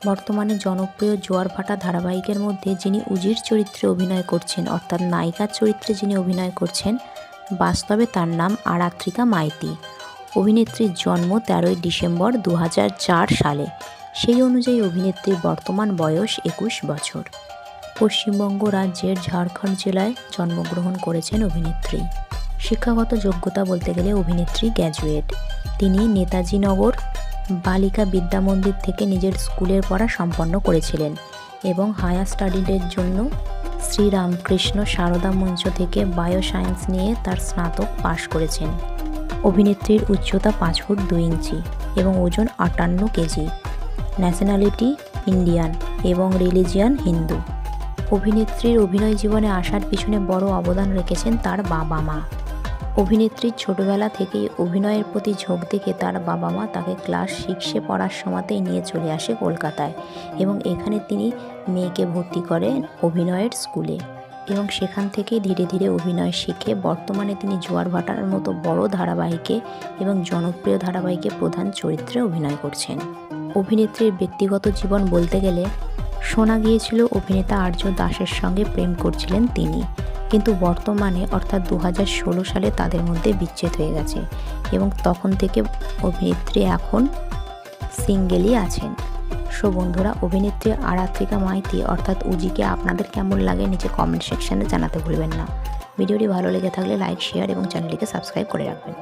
বর্তমানে জনপ্রিয় জোয়ার ভাটা ধারাবাহিকের মধ্যে যিনি উজির চরিত্রে অভিনয় করছেন, অর্থাৎ নায়িকার চরিত্রে যিনি অভিনয় করছেন, বাস্তবে তার নাম আরাত্রিকা মাইতি। অভিনেত্রীর জন্ম 13ই ডিসেম্বর 2004 সালে। সেই অনুযায়ী অভিনেত্রীর বর্তমান বয়স 21 বছর। পশ্চিমবঙ্গ রাজ্যের ঝাড়খণ্ড জেলায় জন্মগ্রহণ করেছেন অভিনেত্রী। শিক্ষাগত যোগ্যতা বলতে গেলে অভিনেত্রী গ্র্যাজুয়েট। তিনি নেতাজি নগর বালিকা বিদ্যা মন্দির থেকে নিজের স্কুলের পড়া সম্পন্ন করেছিলেন এবং হায়ার স্টাডিজের জন্য শ্রীরামকৃষ্ণ সারদা মঞ্চ থেকে বায়োসায়েন্স নিয়ে তার স্নাতক পাশ করেছেন। অভিনেত্রীর উচ্চতা 5 ফুট 2 ইঞ্চি এবং ওজন 58 কেজি। ন্যাশনালিটি ইন্ডিয়ান এবং রিলিজিয়ান হিন্দু। অভিনেত্রীর অভিনয় জীবনে আসার পিছনে বড় অবদান রেখেছেন তার বাবা মা। অভিনেত্রীর ছোটবেলা থেকেই অভিনয়ের প্রতি ঝোঁক দেখে তার বাবা মা তাকে ক্লাস 6-এ পড়ার সময়তেই নিয়ে চলে আসে কলকাতায় এবং এখানে তিনি মেয়েকে ভর্তি করেন অভিনয়ের স্কুলে এবং সেখান থেকেই ধীরে ধীরে অভিনয় শিখে বর্তমানে তিনি জোয়ার ভাটার মতো বড় ধারাবাহিকে এবং জনপ্রিয় ধারাবাহিকে প্রধান চরিত্রে অভিনয় করছেন। অভিনেত্রীর ব্যক্তিগত জীবন বলতে গেলে শোনা গিয়েছিল অভিনেতা আর্য দাসের সঙ্গে প্রেম করছিলেন তিনি, কিন্তু বর্তমানে অর্থাৎ 2016 সালে তাদের মধ্যে বিচ্ছেদ হয়ে গেছে এবং তখন থেকে অভিনেত্রী এখন সিঙ্গেলই আছেন। সো বন্ধুরা, অভিনেত্রী আরাত্রিকা মাইতি অর্থাৎ উজিকে আপনাদের কেমন লাগে নিচে কমেন্ট সেকশানে জানাতে ভুলবেন না। ভিডিওটি ভালো লেগে থাকলে লাইক, শেয়ার এবং চ্যানেলটিকে সাবস্ক্রাইব করে রাখবেন।